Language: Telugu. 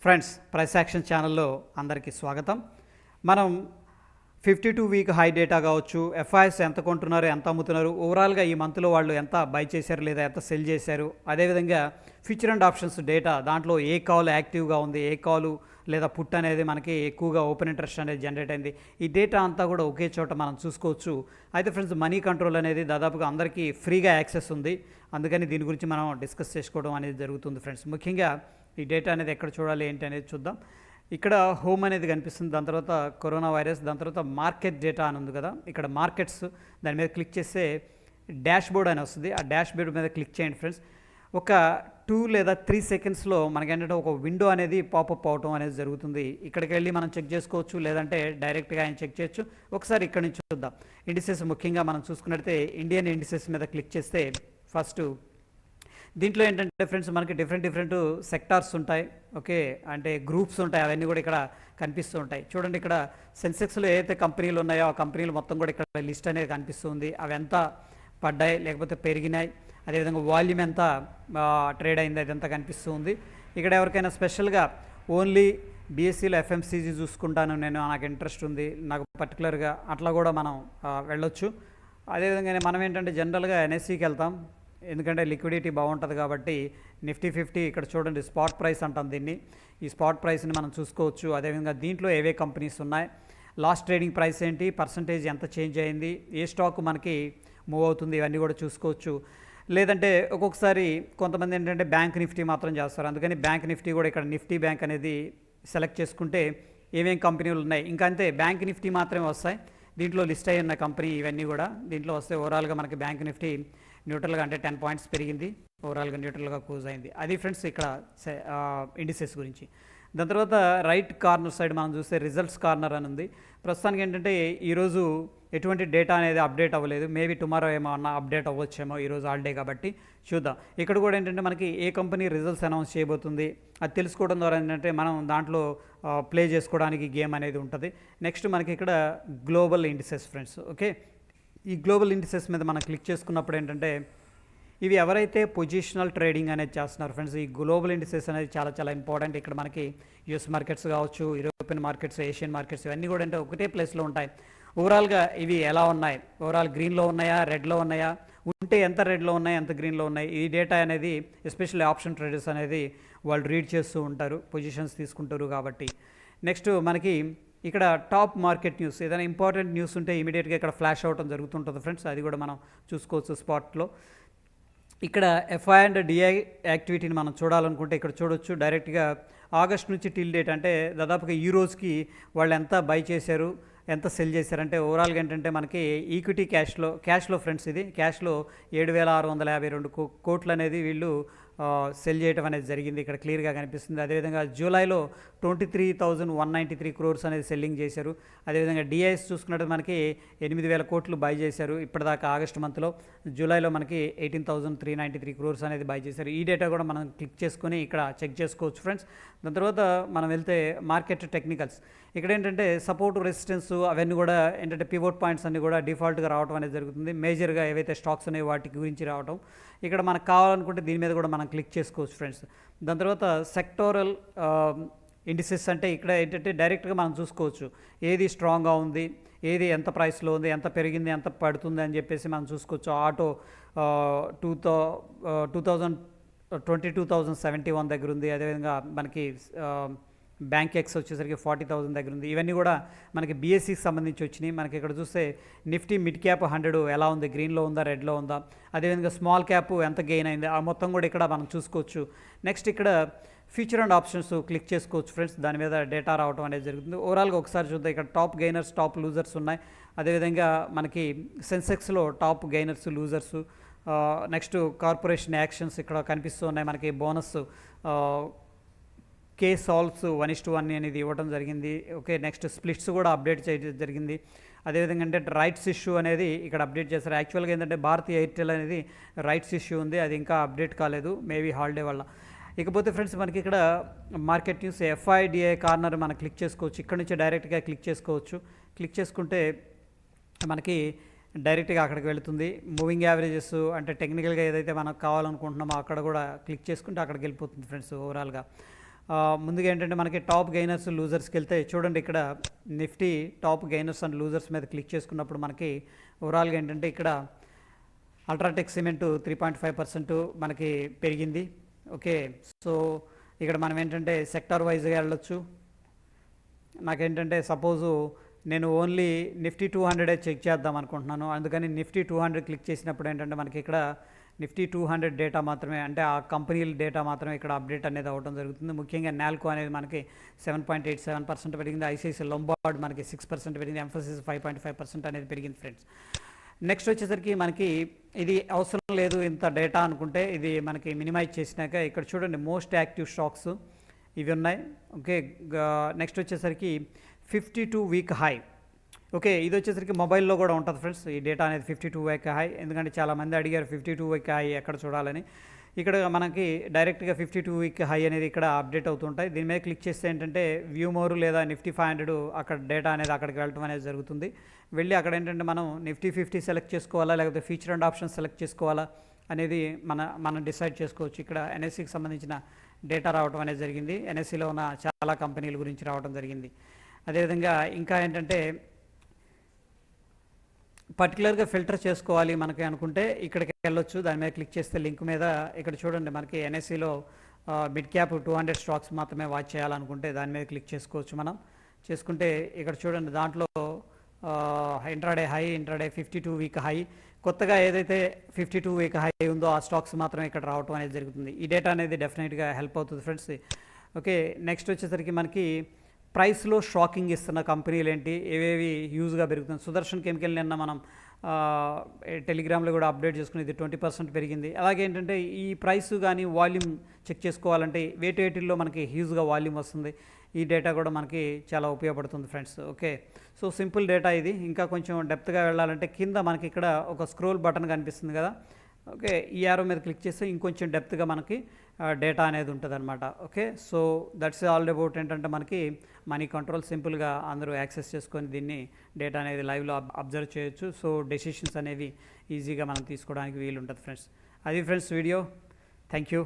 ఫ్రెండ్స్, ప్రైస్ యాక్షన్ ఛానల్లో అందరికీ స్వాగతం. మనం 52 వీక్ హై డేటా కావచ్చు, ఎఫ్ఐఎస్ ఎంత కొంటున్నారు, ఎంత అమ్ముతున్నారు, ఓవరాల్గా ఈ మంత్లో వాళ్ళు ఎంత బై చేశారు లేదా ఎంత సెల్ చేశారు, అదేవిధంగా ఫ్యూచర్ అండ్ ఆప్షన్స్ డేటా, దాంట్లో ఏ కాల్ యాక్టివ్గా ఉంది, ఏ కాలు లేదా పుట్ అనేది మనకి ఎక్కువగా ఓపెన్ ఇంట్రెస్ట్ అనేది జనరేట్ అయింది, ఈ డేటా అంతా కూడా ఒకే చోట మనం చూసుకోవచ్చు. అయితే ఫ్రెండ్స్, మనీ కంట్రోల్ అనేది దాదాపుగా అందరికీ ఫ్రీగా యాక్సెస్ ఉంది, అందుకని దీని గురించి మనం డిస్కస్ చేసుకోవడం అనేది జరుగుతుంది. ఫ్రెండ్స్, ముఖ్యంగా ఈ డేటా అనేది ఎక్కడ చూడాలి ఏంటి అనేది చూద్దాం. ఇక్కడ హోమ్ అనేది కనిపిస్తుంది, దాని తర్వాత కరోనా వైరస్, దాని తర్వాత మార్కెట్ డేటా అని ఉంది కదా, ఇక్కడ మార్కెట్స్ దాని మీద క్లిక్ చేస్తే డాష్ బోర్డ్ అని వస్తుంది. ఆ డాష్ బోర్డ్ మీద క్లిక్ చేయండి ఫ్రెండ్స్. ఒక 2 లేదా 3 సెకండ్స్లో మనకేంటంటే ఒక విండో అనేది పాపప్ అవటం అనేది జరుగుతుంది. ఇక్కడికి వెళ్ళి మనం చెక్ చేసుకోవచ్చు, లేదంటే డైరెక్ట్గా ఆయన చెక్ చేయొచ్చు. ఒకసారి ఇక్కడ నుంచి చూద్దాం. ఇండిసెస్ ముఖ్యంగా మనం చూసుకున్నట్లయితే ఇండియన్ ఇండిసెస్ మీద క్లిక్ చేస్తే ఫస్ట్ దీంట్లో ఏంటంటే ఫ్రెండ్స్, మనకి డిఫరెంట్ సెక్టార్స్ ఉంటాయి, ఓకే, అంటే గ్రూప్స్ ఉంటాయి, అవన్నీ కూడా ఇక్కడ కనిపిస్తూ ఉంటాయి. చూడండి, ఇక్కడ సెన్సెక్స్లో ఏదైతే కంపెనీలు ఉన్నాయో ఆ కంపెనీలు మొత్తం కూడా ఇక్కడ లిస్ట్ అనేది కనిపిస్తుంది. అవి ఎంత పడ్డాయి లేకపోతే పెరిగినాయి, అదేవిధంగా వాల్యూమ్ ఎంత ట్రేడ్ అయింది, అదంతా కనిపిస్తుంది. ఇక్కడ ఎవరికైనా స్పెషల్గా ఓన్లీ బీఎస్సీలో ఎఫ్ఎంసీజీ చూసుకుంటాను నేను, నాకు ఇంట్రెస్ట్ ఉంది, నాకు పర్టికులర్గా అట్లా కూడా మనం వెళ్ళొచ్చు. అదేవిధంగా మనం ఏంటంటే జనరల్గా ఎన్ఎస్సీకి వెళ్తాం, ఎందుకంటే లిక్విడిటీ బాగుంటుంది కాబట్టి. నిఫ్టీ 50 ఇక్కడ చూడండి, స్పాట్ ప్రైస్ అంటాం దీన్ని. ఈ స్పాట్ ప్రైస్ని మనం చూసుకోవచ్చు. అదేవిధంగా దీంట్లో ఏవే కంపెనీస్ ఉన్నాయి, లాస్ట్ ట్రేడింగ్ ప్రైస్ ఏంటి, పర్సంటేజ్ ఎంత చేంజ్ అయింది, ఏ స్టాక్ మనకి మూవ్ అవుతుంది, ఇవన్నీ కూడా చూసుకోవచ్చు. లేదంటే ఒక్కొక్కసారి కొంతమంది ఏంటంటే బ్యాంక్ నిఫ్టీ మాత్రం చేస్తారు, అందుకని బ్యాంక్ నిఫ్టీ కూడా ఇక్కడ నిఫ్టీ బ్యాంక్ అనేది సెలెక్ట్ చేసుకుంటే ఏమేం కంపెనీలు ఉన్నాయి, ఇంకా అంతే బ్యాంక్ నిఫ్టీ మాత్రమే వస్తాయి. దీంట్లో లిస్ట్ అయిన కంపెనీ ఇవన్నీ కూడా దీంట్లో వస్తే ఓవరాల్గా మనకి బ్యాంక్ నిఫ్టీ న్యూట్రల్గా అంటే 10 పాయింట్స్ పెరిగింది, ఓవరాల్గా న్యూట్రల్గా క్లోజ్ అయింది. అది ఫ్రెండ్స్ ఇక్కడ ఇండిసెస్ గురించి. దాని తర్వాత రైట్ కార్నర్ సైడ్ మనం చూస్తే రిజల్ట్స్ కార్నర్ అని ఉంది. ప్రస్తుతానికి ఏంటంటే ఈరోజు ఎటువంటి డేటా అనేది అప్డేట్ అవ్వలేదు, మేబీ టుమారో ఏమన్నా అప్డేట్ అవ్వచ్చేమో, ఈరోజు హాలిడే కాబట్టి చూద్దాం. ఇక్కడ కూడా ఏంటంటే మనకి ఏ కంపెనీ రిజల్ట్స్ అనౌన్స్ చేయబోతుంది అది తెలుసుకోవడం ద్వారా ఏంటంటే మనం దాంట్లో ప్లే చేసుకోవడానికి గేమ్ అనేది ఉంటుంది. నెక్స్ట్ మనకి ఇక్కడ గ్లోబల్ ఇండిసెస్ ఫ్రెండ్స్, ఓకే. ఈ గ్లోబల్ ఇండిసెస్ మీద మనం క్లిక్ చేసుకున్నప్పుడు ఏంటంటే ఇవి ఎవరైతే పొజిషనల్ ట్రేడింగ్ అనేది చేస్తున్నారు ఫ్రెండ్స్, ఈ గ్లోబల్ ఇండిసెస్ అనేది చాలా ఇంపార్టెంట్. ఇక్కడ మనకి యూఎస్ మార్కెట్స్ కావచ్చు, యూరోపియన్ మార్కెట్స్, ఏషియన్ మార్కెట్స్, ఇవన్నీ కూడా అంటే ఒకటే ప్లేస్లో ఉంటాయి. ఓవరాల్గా ఇవి ఎలా ఉన్నాయి, ఓవరాల్ గ్రీన్లో ఉన్నాయా, రెడ్లో ఉన్నాయా, ఉంటే ఎంత రెడ్లో ఉన్నాయి, ఎంత గ్రీన్లో ఉన్నాయి, ఈ డేటా అనేది ఎస్పెషల్లీ ఆప్షన్ ట్రేడర్స్ అనేది వాళ్ళు రీడ్ చేస్తూ ఉంటారు, పొజిషన్స్ తీసుకుంటారు కాబట్టి. నెక్స్ట్ మనకి ఇక్కడ టాప్ మార్కెట్ న్యూస్, ఏదైనా ఇంపార్టెంట్ న్యూస్ ఉంటే ఇమీడియట్గా ఇక్కడ ఫ్లాష్ అవటం జరుగుతుంటుంది ఫ్రెండ్స్, అది కూడా మనం చూసుకోవచ్చు స్పాట్లో. ఇక్కడ ఎఫ్ఐ అండ్ డిఐ యాక్టివిటీని మనం చూడాలనుకుంటే ఇక్కడ చూడొచ్చు. డైరెక్ట్గా ఆగస్ట్ నుంచి టిల్ డేట్ అంటే దాదాపుగా ఈ రోజుకి వాళ్ళు ఎంత బై చేశారు, ఎంత సెల్ చేశారంటే ఓవరాల్గా ఏంటంటే మనకి ఈక్విటీ క్యాష్లో ఫ్రెండ్స్, ఇది క్యాష్లో 7,652 కోట్లు అనేది వీళ్ళు సెల్ చేయడం అనేది జరిగింది, ఇక్కడ క్లియర్గా కనిపిస్తుంది. అదేవిధంగా జూలైలో 23,193 crores అనేది సెల్లింగ్ చేశారు. అదేవిధంగా డిఐఎస్ చూసుకున్నట్టు మనకి 8,000 కోట్లు బై చేశారు ఇప్పటిదాకా ఆగస్ట్ మంత్లో. జూలైలో మనకి 18,393 crores అనేది బై చేశారు. ఈ డేటా కూడా మనం క్లిక్ చేసుకొని ఇక్కడ చెక్ చేసుకోవచ్చు ఫ్రెండ్స్. దాని తర్వాత మనం వెళ్తే మార్కెట్ టెక్నికల్స్, ఇక్కడ ఏంటంటే సపోర్ట్, రెసిస్టెన్స్ అవన్నీ కూడా ఏంటంటే పివోట్ పాయింట్స్ అన్నీ కూడా డిఫాల్ట్గా రావడం అనేది జరుగుతుంది. మేజర్గా ఏవైతే స్టాక్స్ ఉన్నాయో వాటి గురించి రావడం, ఇక్కడ మనకు కావాలనుకుంటే దీని మీద కూడా మనం క్లిక్ చేసుకోవచ్చు ఫ్రెండ్స్. దాని తర్వాత సెక్టోరల్ ఇండిసెస్ అంటే ఇక్కడ ఏంటంటే డైరెక్ట్గా మనం చూసుకోవచ్చు ఏది స్ట్రాంగ్గా ఉంది, ఏది ఎంత ప్రైస్లో ఉంది, ఎంత పెరిగింది, ఎంత పడుతుంది అని చెప్పేసి మనం చూసుకోవచ్చు. ఆటో 22,071 దగ్గర ఉంది. అదేవిధంగా మనకి బ్యాంక్ ఎక్స్ వచ్చేసరికి 40,000 దగ్గర ఉంది. ఇవన్నీ కూడా మనకి బీఎస్సీకి సంబంధించి వచ్చినాయి. మనకి ఇక్కడ చూస్తే నిఫ్టీ మిడ్ క్యాప్ 100 ఎలా ఉంది, గ్రీన్లో ఉందా, రెడ్లో ఉందా, అదేవిధంగా స్మాల్ క్యాప్ ఎంత గెయిన్ అయింది, ఆ మొత్తం కూడా ఇక్కడ మనం చూసుకోవచ్చు. నెక్స్ట్ ఇక్కడ ఫ్యూచర్ అండ్ ఆప్షన్స్ క్లిక్ చేసుకోవచ్చు ఫ్రెండ్స్, దాని మీద డేటా రావడం అనేది జరుగుతుంది. ఓవరాల్గా ఒకసారి చూద్దాం, ఇక్కడ టాప్ గెయినర్స్, టాప్ లూజర్స్ ఉన్నాయి. అదేవిధంగా మనకి సెన్సెక్స్లో top gainers, losers, next corporation actions ఇక్కడ కనిపిస్తూ ఉన్నాయి. మనకి బోనస్ కే సాల్వ్స్ 1:1 అనేది ఇవ్వడం జరిగింది, ఓకే. నెక్స్ట్ స్ప్లిట్స్ కూడా అప్డేట్ చేయడం జరిగింది. అదేవిధంగా అంటే రైట్స్ ఇష్యూ అనేది ఇక్కడ అప్డేట్ చేస్తారు. యాక్చువల్గా ఏంటంటే భారతీయ ఎయిర్టెల్ అనేది రైట్స్ ఇష్యూ ఉంది, అది ఇంకా అప్డేట్ కాలేదు, మేబీ హాలిడే వల్ల. ఇకపోతే ఫ్రెండ్స్ మనకి ఇక్కడ మార్కెట్ న్యూస్ ఎఫ్ఐడిఐ కార్నర్ మనం క్లిక్ చేసుకోవచ్చు. ఇక్కడ నుంచి డైరెక్ట్గా క్లిక్ చేసుకోవచ్చు. క్లిక్ చేసుకుంటే మనకి డైరెక్ట్గా అక్కడికి వెళుతుంది. మూవింగ్ యావరేజెస్ అంటే టెక్నికల్గా ఏదైతే మనకు కావాలనుకుంటున్నామో అక్కడ కూడా క్లిక్ చేసుకుంటే అక్కడికి వెళ్ళిపోతుంది ఫ్రెండ్స్ ఓవరాల్గా. ముందుగా ఏంటంటే మనకి టాప్ గెయినర్స్ లూజర్స్కి వెళ్తే చూడండి, ఇక్కడ Nifty top gainers and losers మీద క్లిక్ చేసుకున్నప్పుడు మనకి ఓవరాల్గా ఏంటంటే ఇక్కడ అల్ట్రాటెక్ సిమెంట్ 3.5% మనకి పెరిగింది. ఓకే, సో ఇక్కడ మనం ఏంటంటే సెక్టార్ వైజ్గా వెళ్ళొచ్చు. నాకేంటంటే సపోజు నేను ఓన్లీ నిఫ్టీ 200 చెక్ చేద్దాం అనుకుంటున్నాను, అందుకని నిఫ్టీ 200 క్లిక్ చేసినప్పుడు ఏంటంటే మనకి ఇక్కడ నిఫ్టీ 200 డేటా మాత్రమే, అంటే ఆ కంపెనీల డేటా మాత్రమే ఇక్కడ అప్డేట్ అనేది అవ్వడం జరుగుతుంది. ముఖ్యంగా నాల్కో అనేది మనకి 7.87% పెరిగింది, ఐసిఐసిఐ లొంబార్డ్ మనకి 6% పెరిగింది, ఎంఫోసిస్ 5.5% అనేది పెరిగింది ఫ్రెండ్స్. నెక్స్ట్ వచ్చేసరికి మనకి ఇది అవసరం లేదు ఇంత డేటా అనుకుంటే ఇది మనకి మినిమైజ్ చేసినాక ఇక్కడ చూడండి మోస్ట్ యాక్టివ్ స్టాక్స్ ఇవి ఉన్నాయి. ఓకే, నెక్స్ట్ వచ్చేసరికి 52 వీక్ హై. ఓకే, ఇది వచ్చేసరికి మొబైల్లో కూడా ఉంటుంది ఫ్రెండ్స్ ఈ డేటా అనేది 52 వీక్ హై, ఎందుకంటే చాలామంది అడిగారు 52 వీక్ హై ఎక్కడ చూడాలని. ఇక్కడ మనకి డైరెక్ట్గా 52 వీక్ హై అనేది ఇక్కడ అప్డేట్ అవుతుంటాయి. దీని మీద క్లిక్ చేస్తే ఏంటంటే వ్యూ మోర్ లేదా నిఫ్టీ 500 అక్కడ డేటా అనేది అక్కడికి వెళ్ళడం అనేది జరుగుతుంది. వెళ్ళి అక్కడ ఏంటంటే మనం నిఫ్టీ 50 సెలెక్ట్ చేసుకోవాలా లేకపోతే ఫీచర్ అండ్ ఆప్షన్ సెలెక్ట్ చేసుకోవాలా అనేది మనం డిసైడ్ చేసుకోవచ్చు. ఇక్కడ ఎన్ఎస్సికి సంబంధించిన డేటా రావడం అనేది జరిగింది, ఎన్ఎస్సిలో ఉన్న చాలా కంపెనీల గురించి రావడం జరిగింది. అదేవిధంగా ఇంకా ఏంటంటే పర్టికులర్గా ఫిల్టర్ చేసుకోవాలి మనకి అనుకుంటే ఇక్కడికి వెళ్ళొచ్చు. దాని మీద క్లిక్ చేస్తే లింక్ మీద ఇక్కడ చూడండి మనకి ఎన్ఎస్సిలో మిడ్ క్యాప్ 200 స్టాక్స్ మాత్రమే వాచ్ చేయాలనుకుంటే దాని మీద క్లిక్ చేసుకోవచ్చు. మనం చేసుకుంటే ఇక్కడ చూడండి దాంట్లో intraday high, intraday 52 week high, కొత్తగా ఏదైతే 52 వీక్ హై ఉందో ఆ స్టాక్స్ మాత్రమే ఇక్కడ రావడం అనేది జరుగుతుంది. ఈ డేటా అనేది డెఫినెట్గా హెల్ప్ అవుతుంది ఫ్రెండ్స్. ఓకే, నెక్స్ట్ వచ్చేసరికి మనకి ప్రైస్లో షాకింగ్ ఇస్తున్న కంపెనీలు ఏంటి, ఏవేవి యూజ్గా పెరుగుతుంది. సుదర్శన్ కెమికల్ నిన్న మనం టెలిగ్రామ్లో కూడా అప్డేట్ చేసుకుని ఇది 20% పెరిగింది. అలాగే ఏంటంటే ఈ ప్రైస్ కానీ వాల్యూమ్ చెక్ చేసుకోవాలంటే వేటిలో మనకి హ్యూజ్గా వాల్యూమ్ వస్తుంది, ఈ డేటా కూడా మనకి చాలా ఉపయోగపడుతుంది friends. Okay, so simple data ఇది. ఇంకా కొంచెం డెప్త్గా వెళ్ళాలంటే కింద మనకి ఇక్కడ ఒక స్క్రోల్ బటన్ కనిపిస్తుంది కదా. ఓకే, ఈ యారో మీద క్లిక్ చేస్తే ఇంకొంచెం డెప్త్గా మనకి డేటా అనేది ఉంటుంది అనమాట. Okay, so that's all about ఏంటంటే మనకి మనీ కంట్రోల్ సింపుల్గా అందరూ యాక్సెస్ చేసుకొని దీన్ని డేటా అనేది లైవ్లో అబ్జర్వ్ చేయొచ్చు. సో డెసిషన్స్ అనేవి ఈజీగా మనం తీసుకోవడానికి వీలు ఉంటుంది ఫ్రెండ్స్. అది ఫ్రెండ్స్ వీడియో. Thank you.